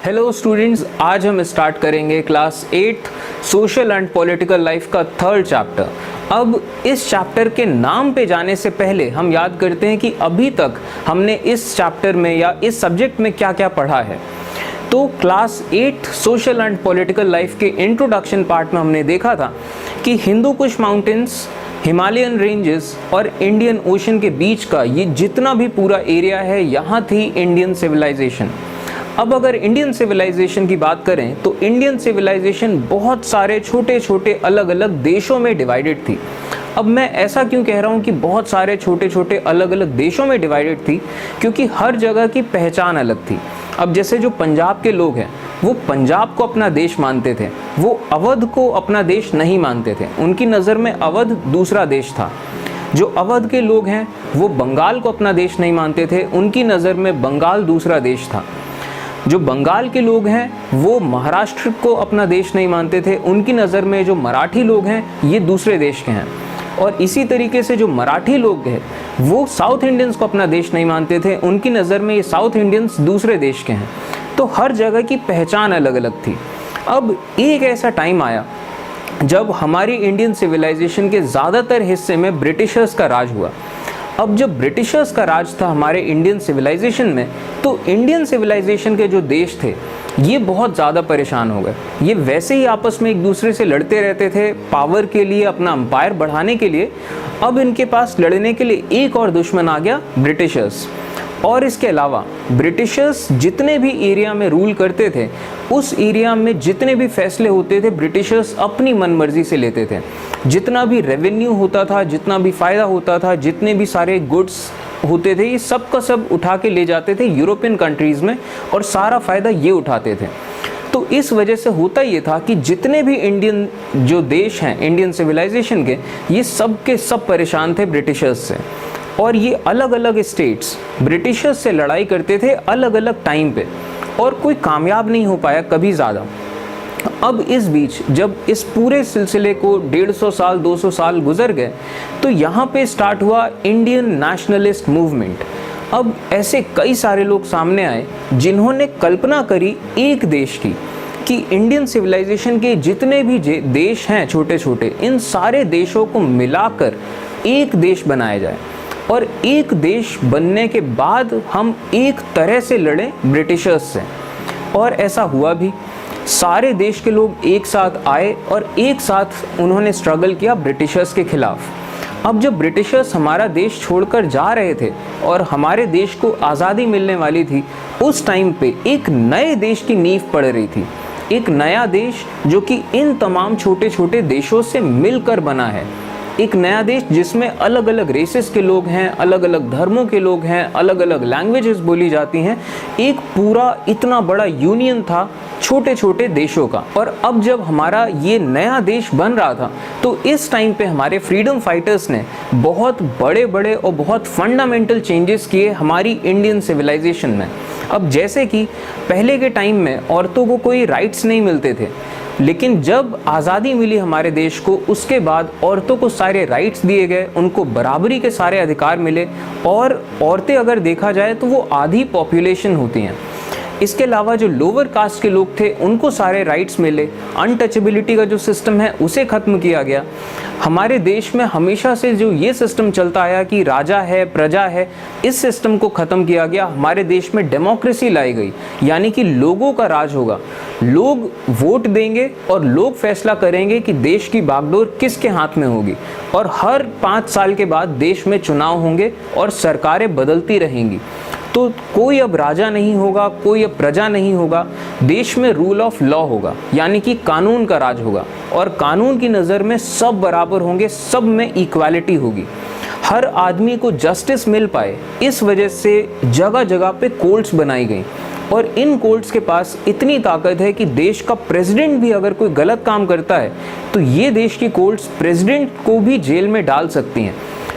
Hello students, आज हम start करेंगे class 8 social and political life का थर्ड चैप्टर। अब इस चैप्टर के नाम पे जाने से पहले हम याद करते हैं कि अभी तक हमने इस चैप्टर में या इस सब्जेक्ट में क्या क्या पढ़ा है। तो class 8 social and political life के इंट्रोडक्शन पार्ट में हमने देखा था कि Hindu Kush mountains, Himalayan ranges और इंडियन ओशन के बीच का ये जितना भी पूरा एरिया है, यहाँ थी इंडियन सिविलाइजेशन। अब अगर इंडियन सिविलाइजेशन की बात करें तो इंडियन सिविलाइजेशन बहुत सारे छोटे छोटे अलग अलग देशों में डिवाइडेड थी। अब मैं ऐसा क्यों कह रहा हूँ कि बहुत सारे छोटे छोटे अलग अलग देशों में डिवाइडेड थी, क्योंकि हर जगह की पहचान अलग थी। अब जैसे जो पंजाब के लोग हैं वो पंजाब को अपना देश मानते थे, वो अवध को अपना देश नहीं मानते थे, उनकी नज़र में अवध दूसरा देश था। जो अवध के लोग हैं वो बंगाल को अपना देश नहीं मानते थे, उनकी नज़र में बंगाल दूसरा देश था। जो बंगाल के लोग हैं वो महाराष्ट्र को अपना देश नहीं मानते थे, उनकी नज़र में जो मराठी लोग हैं ये दूसरे देश के हैं। और इसी तरीके से जो मराठी लोग हैं वो साउथ इंडियंस को अपना देश नहीं मानते थे, उनकी नज़र में ये साउथ इंडियंस दूसरे देश के हैं। तो हर जगह की पहचान अलग अलग थी। अब एक ऐसा टाइम आया जब हमारी इंडियन सिविलाइजेशन के ज़्यादातर हिस्से में ब्रिटिशर्स का राज हुआ। अब जब ब्रिटिशर्स का राज था हमारे इंडियन सिविलाइजेशन में, तो इंडियन सिविलाइजेशन के जो देश थे ये बहुत ज़्यादा परेशान हो गए। ये वैसे ही आपस में एक दूसरे से लड़ते रहते थे पावर के लिए, अपना एम्पायर बढ़ाने के लिए। अब इनके पास लड़ने के लिए एक और दुश्मन आ गया, ब्रिटिशर्स। और इसके अलावा ब्रिटिशर्स जितने भी एरिया में रूल करते थे, उस एरिया में जितने भी फैसले होते थे ब्रिटिशर्स अपनी मनमर्जी से लेते थे। जितना भी रेवेन्यू होता था, जितना भी फ़ायदा होता था, जितने भी सारे गुड्स होते थे, ये सब का सब उठा के ले जाते थे यूरोपियन कंट्रीज़ में और सारा फ़ायदा ये उठाते थे। तो इस वजह से होता ये था कि जितने भी इंडियन जो देश हैं इंडियन सिविलाइजेशन के, ये सब के सब परेशान थे ब्रिटिशर्स से। और ये अलग अलग स्टेट्स ब्रिटिशर्स से लड़ाई करते थे अलग अलग टाइम पे, और कोई कामयाब नहीं हो पाया कभी ज़्यादा। अब इस बीच जब इस पूरे सिलसिले को 150 साल 200 साल गुजर गए, तो यहाँ पे स्टार्ट हुआ इंडियन नेशनलिस्ट मूवमेंट। अब ऐसे कई सारे लोग सामने आए जिन्होंने कल्पना करी एक देश की, कि इंडियन सिविलाइजेशन के जितने भी देश हैं छोटे छोटे, इन सारे देशों को मिलाकर एक देश बनाया जाए, और एक देश बनने के बाद हम एक तरह से लड़ें ब्रिटिशर्स से। और ऐसा हुआ भी। सारे देश के लोग एक साथ आए और एक साथ उन्होंने स्ट्रगल किया ब्रिटिशर्स के खिलाफ। अब जब ब्रिटिशर्स हमारा देश छोड़कर जा रहे थे और हमारे देश को आज़ादी मिलने वाली थी, उस टाइम पे एक नए देश की नींव पड़ रही थी। एक नया देश जो कि इन तमाम छोटे छोटे देशों से मिलकर बना है। एक नया देश जिसमें अलग अलग रेसेस के लोग हैं, अलग अलग धर्मों के लोग हैं, अलग अलग लैंग्वेजेस बोली जाती हैं। एक पूरा इतना बड़ा यूनियन था छोटे छोटे देशों का। और अब जब हमारा ये नया देश बन रहा था, तो इस टाइम पे हमारे फ्रीडम फाइटर्स ने बहुत बड़े बड़े और बहुत फंडामेंटल चेंजेस किए हमारी इंडियन सिविलाइजेशन में। अब जैसे कि पहले के टाइम में औरतों को कोई राइट्स नहीं मिलते थे, लेकिन जब आज़ादी मिली हमारे देश को, उसके बाद औरतों को सारे राइट्स दिए गए, उनको बराबरी के सारे अधिकार मिले। और औरतें अगर देखा जाए तो वो आधी पॉपुलेशन होती हैं। इसके अलावा जो लोअर कास्ट के लोग थे उनको सारे राइट्स मिले। अनटचेबिलिटी का जो सिस्टम है उसे ख़त्म किया गया। हमारे देश में हमेशा से जो ये सिस्टम चलता आया कि राजा है प्रजा है, इस सिस्टम को ख़त्म किया गया। हमारे देश में डेमोक्रेसी लाई गई, यानी कि लोगों का राज होगा। लोग वोट देंगे और लोग फैसला करेंगे कि देश की बागडोर किसके हाथ में होगी। और हर 5 साल के बाद देश में चुनाव होंगे और सरकारें बदलती रहेंगी। तो कोई अब राजा नहीं होगा, कोई अब प्रजा नहीं होगा। देश में रूल ऑफ लॉ होगा, यानी कि कानून का राज होगा। और कानून की नज़र में सब बराबर होंगे, सब में इक्वालिटी होगी, हर आदमी को जस्टिस मिल पाए। इस वजह से जगह जगह पे कोर्ट्स बनाई गई। और इन कोर्ट्स के पास इतनी ताकत है कि देश का प्रेसिडेंट भी अगर कोई गलत काम करता है तो ये देश की कोर्ट्स प्रेसिडेंट को भी जेल में डाल सकती हैं।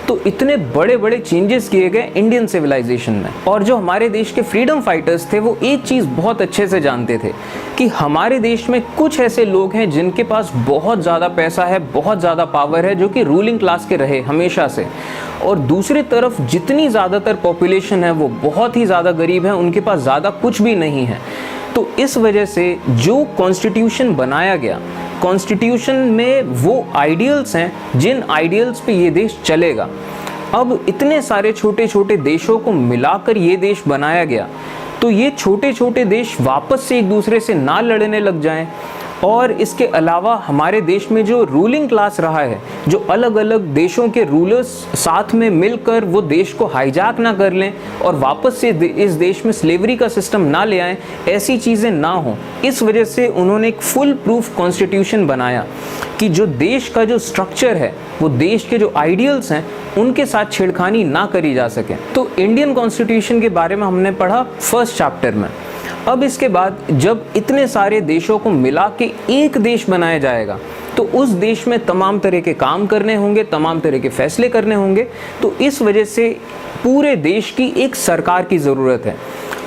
तो इतने बड़े बड़े चेंजेस किए गए इंडियन सिविलाइजेशन में। और जो हमारे देश के फ्रीडम फाइटर्स थे वो एक चीज़ बहुत अच्छे से जानते थे कि हमारे देश में कुछ ऐसे लोग हैं जिनके पास बहुत ज़्यादा पैसा है, बहुत ज़्यादा पावर है, जो कि रूलिंग क्लास के रहे हमेशा से। और दूसरी तरफ जितनी ज़्यादातर पॉपुलेशन है वो बहुत ही ज़्यादा गरीब है, उनके पास ज़्यादा कुछ भी नहीं है। तो इस वजह से जो कॉन्स्टिट्यूशन बनाया गया, कॉन्स्टिट्यूशन में वो आइडियल्स हैं जिन आइडियल्स पे ये देश चलेगा। अब इतने सारे छोटे छोटे देशों को मिलाकर ये देश बनाया गया, तो ये छोटे छोटे देश वापस से एक दूसरे से ना लड़ने लग जाएं। और इसके अलावा हमारे देश में जो रूलिंग क्लास रहा है, जो अलग अलग देशों के रूलर्स साथ में मिलकर वो देश को हाईजैक ना कर लें और वापस से इस देश में स्लेवरी का सिस्टम ना ले आएं, ऐसी चीज़ें ना हों, इस वजह से उन्होंने एक फुल प्रूफ कॉन्स्टिट्यूशन बनाया कि जो देश का जो स्ट्रक्चर है, वो देश के जो आइडियल्स हैं, उनके साथ छेड़खानी ना करी जा सके। तो इंडियन कॉन्स्टिट्यूशन के बारे में हमने पढ़ा फर्स्ट चैप्टर में। अब इसके बाद जब इतने सारे देशों को मिला के एक देश बनाया जाएगा, तो उस देश में तमाम तरह के काम करने होंगे, तमाम तरह के फैसले करने होंगे। तो इस वजह से पूरे देश की एक सरकार की ज़रूरत है।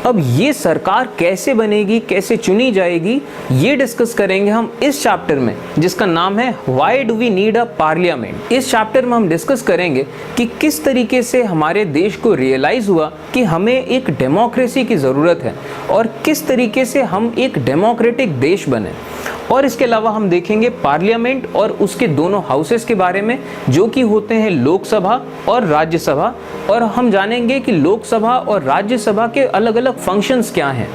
अब ये सरकार कैसे बनेगी, कैसे चुनी जाएगी, ये डिस्कस करेंगे हम इस चैप्टर में, जिसका नाम है why do we need a parliament. इस चैप्टर में हम डिस्कस करेंगे कि किस तरीके से हमारे देश को रियलाइज़ हुआ कि हमें एक डेमोक्रेसी की ज़रूरत है और किस तरीके से हम एक डेमोक्रेटिक देश बने। और इसके अलावा हम देखेंगे पार्लियामेंट और उसके दोनों हाउसेस के बारे में, जो कि होते हैं लोकसभा और राज्यसभा। और हम जानेंगे कि लोकसभा और राज्यसभा के अलग अलग फंक्शंस क्या हैं।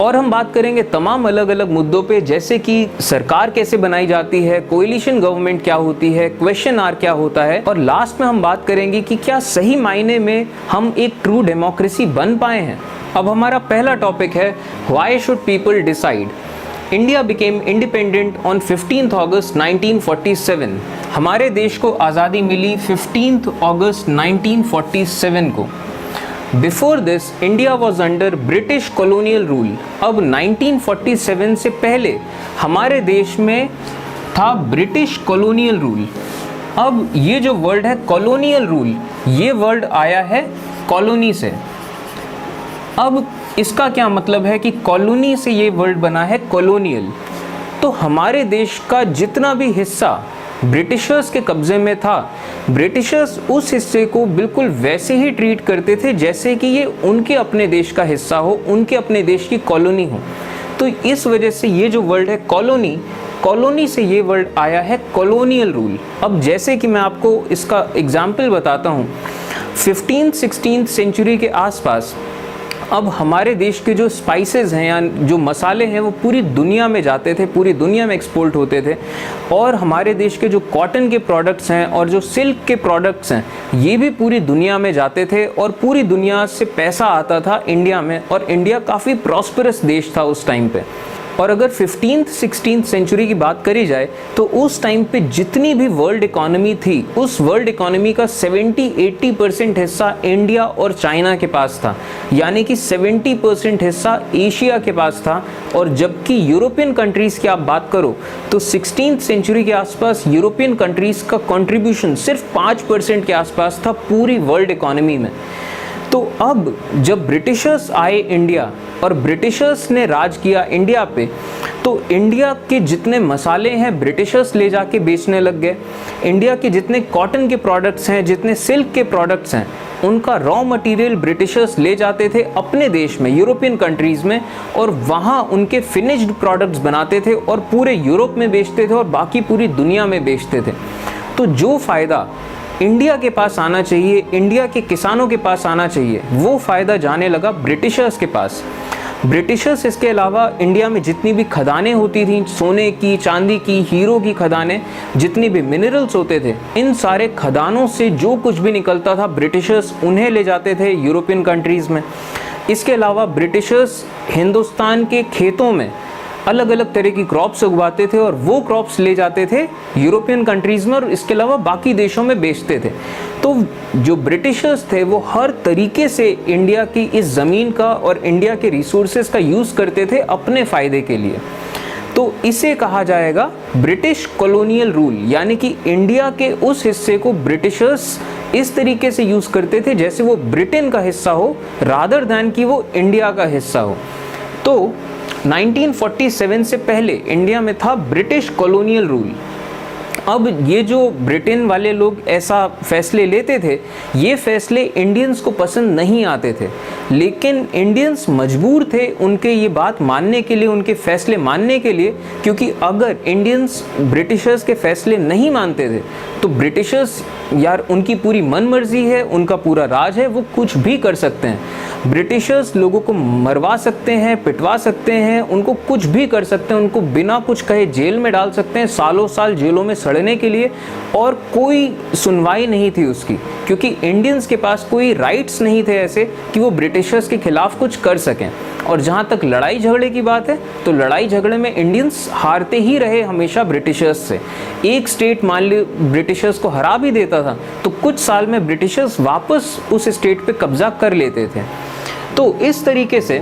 और हम बात करेंगे तमाम अलग अलग मुद्दों पे, जैसे कि सरकार कैसे बनाई जाती है, कोएलिशन गवर्नमेंट क्या होती है, क्वेश्चन आवर क्या होता है। और लास्ट में हम बात करेंगे कि क्या सही मायने में हम एक ट्रू डेमोक्रेसी बन पाए हैं। अब हमारा पहला टॉपिक है why should people decide. India became independent on 15 अगस्त 1947। हमारे देश को आज़ादी मिली 15 अगस्त 1947 को। Before this India was under British colonial rule. अब 1947 से पहले हमारे देश में था ब्रिटिश कॉलोनियल रूल। अब ये जो वर्ड है कॉलोनियल रूल, ये वर्ड आया है कॉलोनी से। अब इसका क्या मतलब है कि कॉलोनी से ये वर्ड बना है कॉलोनियल। तो हमारे देश का जितना भी हिस्सा ब्रिटिशर्स के कब्जे में था, ब्रिटिशर्स उस हिस्से को बिल्कुल वैसे ही ट्रीट करते थे जैसे कि ये उनके अपने देश का हिस्सा हो, उनके अपने देश की कॉलोनी हो। तो इस वजह से ये जो वर्ड है कॉलोनी, कॉलोनी से ये वर्ड आया है कॉलोनियल रूल। अब जैसे कि मैं आपको इसका एग्जाम्पल बताता हूँ, 15th-16th सेंचुरी के आसपास अब हमारे देश के जो स्पाइसेस हैं या जो मसाले हैं वो पूरी दुनिया में जाते थे, पूरी दुनिया में एक्सपोर्ट होते थे। और हमारे देश के जो कॉटन के प्रोडक्ट्स हैं और जो सिल्क के प्रोडक्ट्स हैं, ये भी पूरी दुनिया में जाते थे और पूरी दुनिया से पैसा आता था इंडिया में। और इंडिया काफ़ी प्रॉस्परस देश था उस टाइम पे। और अगर 15th-16th सेंचुरी की बात करी जाए तो उस टाइम पे जितनी भी वर्ल्ड इकोनॉमी थी, उस वर्ल्ड इकोनॉमी का 70-80% हिस्सा इंडिया और चाइना के पास था, यानी कि 70% हिस्सा एशिया के पास था। और जबकि यूरोपियन कंट्रीज़ की आप बात करो तो 16th सेंचुरी के आसपास यूरोपियन कंट्रीज़ का कंट्रीब्यूशन सिर्फ 5% के आसपास था पूरी वर्ल्ड इकोनॉमी में। तो अब जब ब्रिटिशर्स आए इंडिया और ब्रिटिशर्स ने राज किया इंडिया पे, तो इंडिया के जितने मसाले हैं ब्रिटिशर्स ले जाके बेचने लग गए। इंडिया के जितने कॉटन के प्रोडक्ट्स हैं, जितने सिल्क के प्रोडक्ट्स हैं, उनका रॉ मटेरियल ब्रिटिशर्स ले जाते थे अपने देश में, यूरोपियन कंट्रीज़ में, और वहाँ उनके फिनिश्ड प्रोडक्ट्स बनाते थे और पूरे यूरोप में बेचते थे और बाकी पूरी दुनिया में बेचते थे। तो जो फ़ायदा इंडिया के पास आना चाहिए, इंडिया के किसानों के पास आना चाहिए, वो फ़ायदा जाने लगा ब्रिटिशर्स के पास। ब्रिटिशर्स इसके अलावा इंडिया में जितनी भी खदानें होती थीं, सोने की, चांदी की, हीरो की खदानें, जितनी भी मिनरल्स होते थे, इन सारे खदानों से जो कुछ भी निकलता था ब्रिटिशर्स उन्हें ले जाते थे यूरोपियन कंट्रीज़ में। इसके अलावा ब्रिटिशर्स हिंदुस्तान के खेतों में अलग अलग तरह की क्रॉप्स उगवाते थे और वो क्रॉप्स ले जाते थे यूरोपियन कंट्रीज़ में और इसके अलावा बाकी देशों में बेचते थे। तो जो ब्रिटिशर्स थे वो हर तरीके से इंडिया की इस ज़मीन का और इंडिया के रिसोर्सेज का यूज़ करते थे अपने फ़ायदे के लिए। तो इसे कहा जाएगा ब्रिटिश कॉलोनियल रूल, यानी कि इंडिया के उस हिस्से को ब्रिटिशर्स इस तरीके से यूज़ करते थे जैसे वो ब्रिटेन का हिस्सा हो, रादर दैन कि वो इंडिया का हिस्सा हो। तो 1947 से पहले इंडिया में था ब्रिटिश कॉलोनियल रूल। अब ये जो ब्रिटेन वाले लोग ऐसा फैसले लेते थे, ये फैसले इंडियंस को पसंद नहीं आते थे, लेकिन इंडियंस मजबूर थे उनके ये बात मानने के लिए, उनके फैसले मानने के लिए, क्योंकि अगर इंडियंस ब्रिटिशर्स के फैसले नहीं मानते थे तो ब्रिटिशर्स यार उनकी पूरी मन मर्जी है, उनका पूरा राज है, वो कुछ भी कर सकते हैं। ब्रिटिशर्स लोगों को मरवा सकते हैं, पिटवा सकते हैं, उनको कुछ भी कर सकते हैं, उनको बिना कुछ कहे जेल में डाल सकते हैं, सालों साल जेलों में सड़ने के लिए, और कोई सुनवाई नहीं थी उसकी, क्योंकि इंडियंस के पास कोई राइट्स नहीं थे ऐसे कि वो ब्रिटिशर्स के खिलाफ कुछ कर सकें। और जहाँ तक लड़ाई झगड़े की बात है तो लड़ाई झगड़े में इंडियंस हारते ही रहे हमेशा ब्रिटिशर्स से। एक स्टेट मान ली ब्रिटिशर्स को हरा भी देता था तो कुछ साल में ब्रिटिशर्स वापस उस स्टेट पे कब्जा कर लेते थे। तो इस तरीके से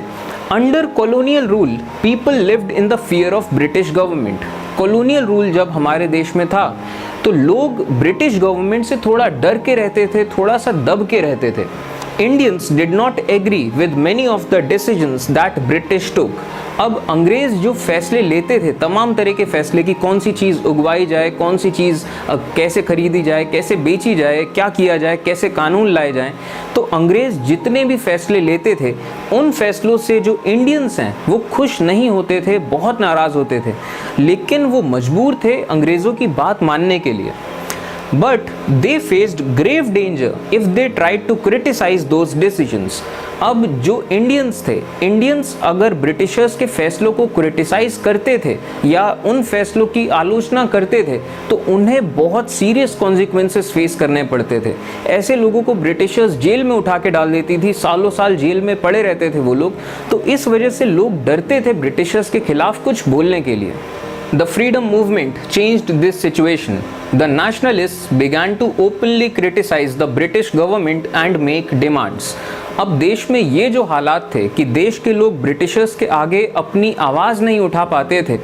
under colonial rule people lived in the fear of British government. Colonial rule जब हमारे देश में था तो लोग ब्रिटिश गवर्नमेंट से थोड़ा डर के रहते थे, थोड़ा सा दब के रहते थे। Indians did not agree with many of the decisions that British took. अब अंग्रेज जो फैसले लेते थे, तमाम तरह के फैसले की कौन सी चीज़ उगवाई जाए, कौन सी चीज़ कैसे खरीदी जाए, कैसे बेची जाए, क्या किया जाए, कैसे कानून लाए जाएं, तो अंग्रेज जितने भी फैसले लेते थे उन फैसलों से जो इंडियंस हैं वो खुश नहीं होते थे, बहुत नाराज़ होते थे, लेकिन वो मजबूर थे अंग्रेज़ों की बात मानने के लिए। But they faced grave danger if they tried to criticize those decisions. अब जो इंडियंस थे, इंडियंस अगर ब्रिटिशर्स के फैसलों को क्रिटिसाइज करते थे या उन फैसलों की आलोचना करते थे तो उन्हें बहुत सीरियस कॉन्सिक्वेंसेस फेस करने पड़ते थे। ऐसे लोगों को ब्रिटिशर्स जेल में उठा के डाल देती थी, सालों साल जेल में पड़े रहते थे वो लोग। तो इस वजह से लोग डरते थे ब्रिटिशर्स के खिलाफ कुछ बोलने के लिए। The freedom movement changed this situation. The nationalists began to openly criticize the British government and make demands. अब देश में ये जो हालात थे कि देश के लोग ब्रिटिशर्स के आगे अपनी आवाज़ नहीं उठा पाते थे,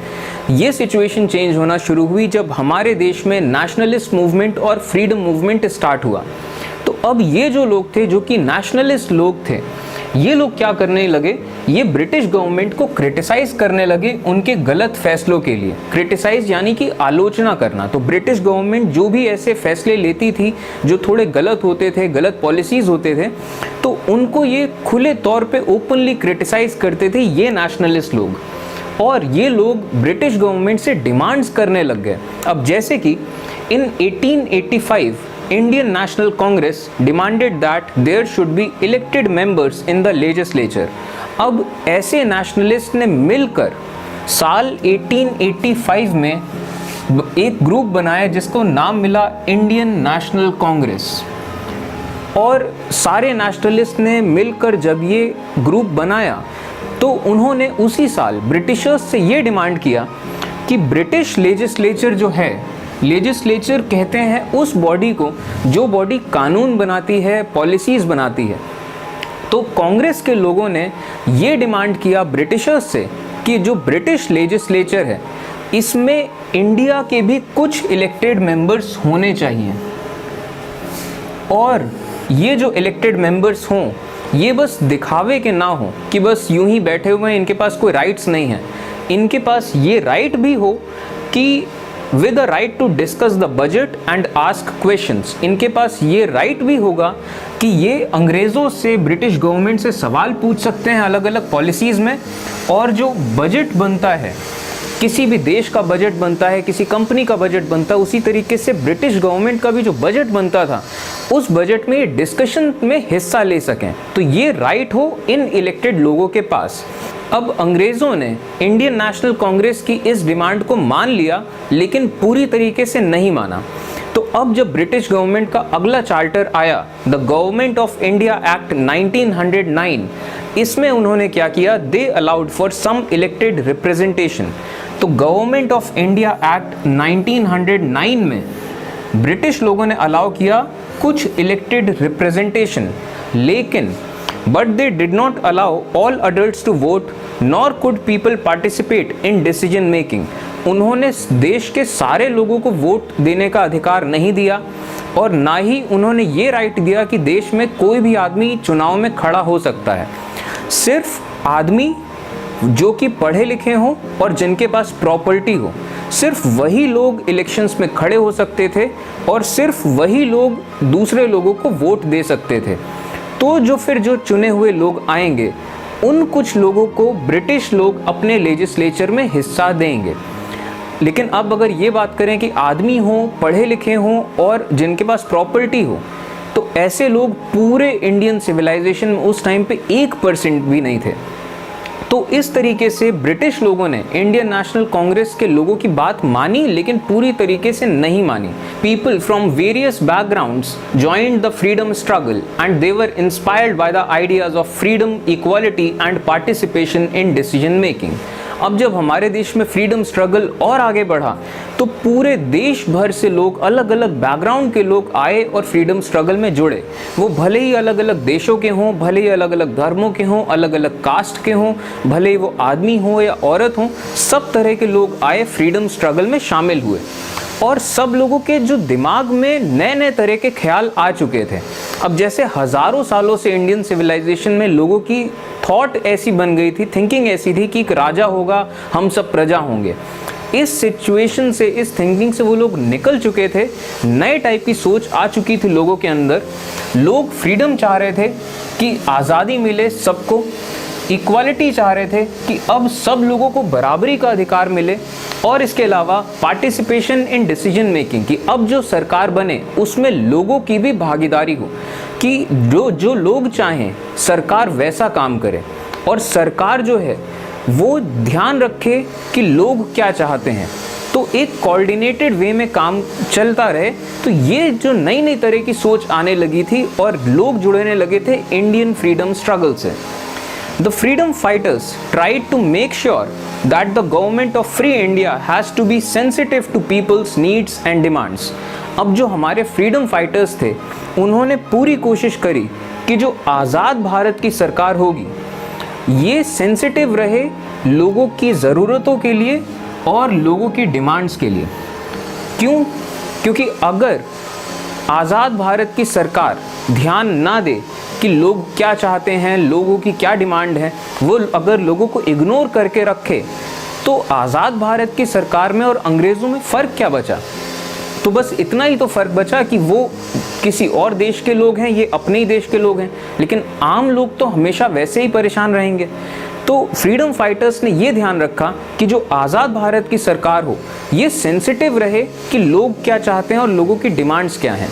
ये सिचुएशन चेंज होना शुरू हुई जब हमारे देश में नेशनलिस्ट मूवमेंट और फ्रीडम मूवमेंट स्टार्ट हुआ। तो अब ये जो लोग थे, जो कि नेशनलिस्ट लोग थे, ये लोग क्या करने लगे, ये ब्रिटिश गवर्नमेंट को क्रिटिसाइज करने लगे उनके गलत फैसलों के लिए। क्रिटिसाइज यानी कि आलोचना करना। तो ब्रिटिश गवर्नमेंट जो भी ऐसे फैसले लेती थी जो थोड़े गलत होते थे, गलत पॉलिसीज होते थे, तो उनको ये खुले तौर पे ओपनली क्रिटिसाइज करते थे ये नेशनलिस्ट लोग। और ये लोग ब्रिटिश गवर्नमेंट से डिमांड्स करने लग गए। अब जैसे कि इन 1885 Indian National Congress demanded that there should be elected members in the legislature. अब ऐसे नेशनलिस्ट ने मिलकर साल 1885 में एक ग्रुप बनाया जिसको नाम मिला इंडियन नेशनल कांग्रेस। और सारे नेशनलिस्ट ने मिलकर जब ये ग्रुप बनाया तो उन्होंने उसी साल ब्रिटिशर्स से ये डिमांड किया कि ब्रिटिश लेजिस्लेचर जो है, लेजिस्लेचर कहते हैं उस बॉडी को जो बॉडी कानून बनाती है, पॉलिसीज़ बनाती है। तो कांग्रेस के लोगों ने ये डिमांड किया ब्रिटिशर्स से कि जो ब्रिटिश लेजिस्लेचर है इसमें इंडिया के भी कुछ इलेक्टेड मेंबर्स होने चाहिए, और ये जो इलेक्टेड मेंबर्स हों ये बस दिखावे के ना हो कि बस यूं ही बैठे हुए हैं, इनके पास कोई राइट्स नहीं है। इनके पास ये राइट भी हो कि with a right to discuss the budget and ask questions, इनके पास ये राइट भी होगा कि ये अंग्रेज़ों से, ब्रिटिश गवर्नमेंट से सवाल पूछ सकते हैं अलग अलग पॉलिसीज़ में। और जो बजट बनता है, किसी भी देश का बजट बनता है, किसी कंपनी का बजट बनता है, उसी तरीके से ब्रिटिश गवर्नमेंट का भी जो बजट बनता था उस बजट में डिस्कशन में हिस्सा ले सकें। तो ये राइट हो इन इलेक्टेड लोगों के पास। अब अंग्रेज़ों ने इंडियन नेशनल कांग्रेस की इस डिमांड को मान लिया, लेकिन पूरी तरीके से नहीं माना। तो अब जब ब्रिटिश गवर्नमेंट का अगला चार्टर आया, the government of India act 1909, इसमें उन्होंने क्या किया, they allowed for some elected representation. तो गवर्नमेंट ऑफ इंडिया एक्ट 1909 में ब्रिटिश लोगों ने अलाउ किया कुछ इलेक्टेड रिप्रेजेंटेशन, लेकिन but they did not allow all adults to vote nor could people participate in decision making. उन्होंने देश के सारे लोगों को वोट देने का अधिकार नहीं दिया और ना ही उन्होंने ये राइट दिया कि देश में कोई भी आदमी चुनाव में खड़ा हो सकता है। सिर्फ आदमी जो कि पढ़े लिखे हों और जिनके पास प्रॉपर्टी हो, सिर्फ वही लोग इलेक्शंस में खड़े हो सकते थे और सिर्फ वही लोग दूसरे लोगों को वोट दे सकते थे। तो जो चुने हुए लोग आएंगे, उन कुछ लोगों को ब्रिटिश लोग अपने लेजिस्लेचर में हिस्सा देंगे। लेकिन अब अगर ये बात करें कि आदमी हो, पढ़े लिखे हों और जिनके पास प्रॉपर्टी हो, तो ऐसे लोग पूरे इंडियन सिविलाइजेशन में उस टाइम पे 1% भी नहीं थे। तो इस तरीके से ब्रिटिश लोगों ने इंडियन नेशनल कांग्रेस के लोगों की बात मानी, लेकिन पूरी तरीके से नहीं मानी। People from various backgrounds joined the freedom struggle and they were inspired by the ideas of freedom, equality and participation in decision making. अब जब हमारे देश में फ्रीडम स्ट्रगल और आगे बढ़ा, तो पूरे देश भर से लोग, अलग अलग बैकग्राउंड के लोग आए और फ्रीडम स्ट्रगल में जुड़े। वो भले ही अलग अलग देशों के हों, भले ही अलग अलग धर्मों के हों, अलग अलग कास्ट के हों, भले ही वो आदमी हो या औरत हो, सब तरह के लोग आए, फ्रीडम स्ट्रगल में शामिल हुए। और सब लोगों के जो दिमाग में नए नए तरह के ख्याल आ चुके थे। अब जैसे हज़ारों सालों से इंडियन सिविलाइजेशन में लोगों की थॉट ऐसी बन गई थी, थिंकिंग ऐसी थी कि एक राजा होगा, हम सब प्रजा होंगे। इस सिचुएशन से, इस थिंकिंग से वो लोग निकल चुके थे। नए टाइप की सोच आ चुकी थी लोगों के अंदर। लोग फ्रीडम चाह रहे थे कि आज़ादी मिले सबको, इक्वालिटी चाह रहे थे कि अब सब लोगों को बराबरी का अधिकार मिले, और इसके अलावा पार्टिसिपेशन इन डिसीजन मेकिंग, कि अब जो सरकार बने उसमें लोगों की भी भागीदारी हो, कि जो लोग चाहें सरकार वैसा काम करे, और सरकार जो है वो ध्यान रखे कि लोग क्या चाहते हैं, तो एक कोऑर्डिनेटेड वे में काम चलता रहे। तो ये जो नई नई तरह की सोच आने लगी थी और लोग जुड़ने लगे थे इंडियन फ्रीडम स्ट्रगल से। The freedom fighters tried to make sure that the government of free India has to be sensitive to people's needs and demands. अब जो हमारे फ्रीडम फाइटर्स थे, उन्होंने पूरी कोशिश करी कि जो आज़ाद भारत की सरकार होगी, ये सेंसिटिव रहे लोगों की ज़रूरतों के लिए और लोगों की डिमांड्स के लिए। क्यों? क्योंकि अगर आज़ाद भारत की सरकार ध्यान ना दे कि लोग क्या चाहते हैं, लोगों की क्या डिमांड है, वो अगर लोगों को इग्नोर करके रखे, तो आज़ाद भारत की सरकार में और अंग्रेज़ों में फ़र्क क्या बचा? तो बस इतना ही तो फ़र्क बचा कि वो किसी और देश के लोग हैं, ये अपने ही देश के लोग हैं, लेकिन आम लोग तो हमेशा वैसे ही परेशान रहेंगे। तो फ्रीडम फाइटर्स ने ये ध्यान रखा कि जो आज़ाद भारत की सरकार हो, ये सेंसिटिव रहे कि लोग क्या चाहते हैं और लोगों की डिमांड्स क्या हैं।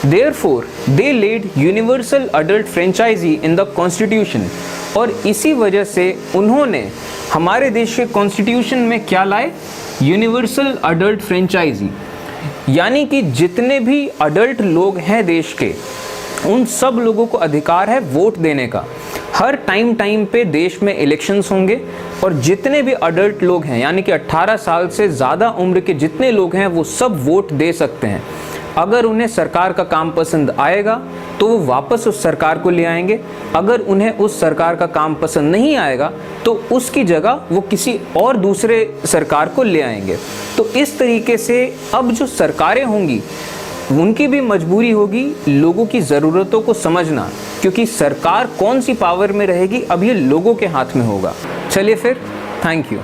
Therefore, they laid universal adult franchisee in the Constitution, और इसी वजह से उन्होंने हमारे देश के कॉन्स्टिट्यूशन में क्या लाए? यूनिवर्सल अडल्ट फ्रेंचाइजी, यानी कि जितने भी अडल्ट लोग हैं देश के, उन सब लोगों को अधिकार है वोट देने का। हर टाइम पे देश में इलेक्शंस होंगे और जितने भी अडल्ट लोग हैं, यानी कि 18 साल से ज़्यादा उम्र के जितने लोग हैं, वो सब वोट दे सकते हैं। अगर उन्हें सरकार का काम पसंद आएगा तो वो वापस उस सरकार को ले आएंगे, अगर उन्हें उस सरकार का काम पसंद नहीं आएगा तो उसकी जगह वो किसी और दूसरे सरकार को ले आएंगे। तो इस तरीके से अब जो सरकारें होंगी, उनकी भी मजबूरी होगी लोगों की ज़रूरतों को समझना, क्योंकि सरकार कौन सी पावर में रहेगी अब ये लोगों के हाथ में होगा। चलिए फिर, थैंक यू।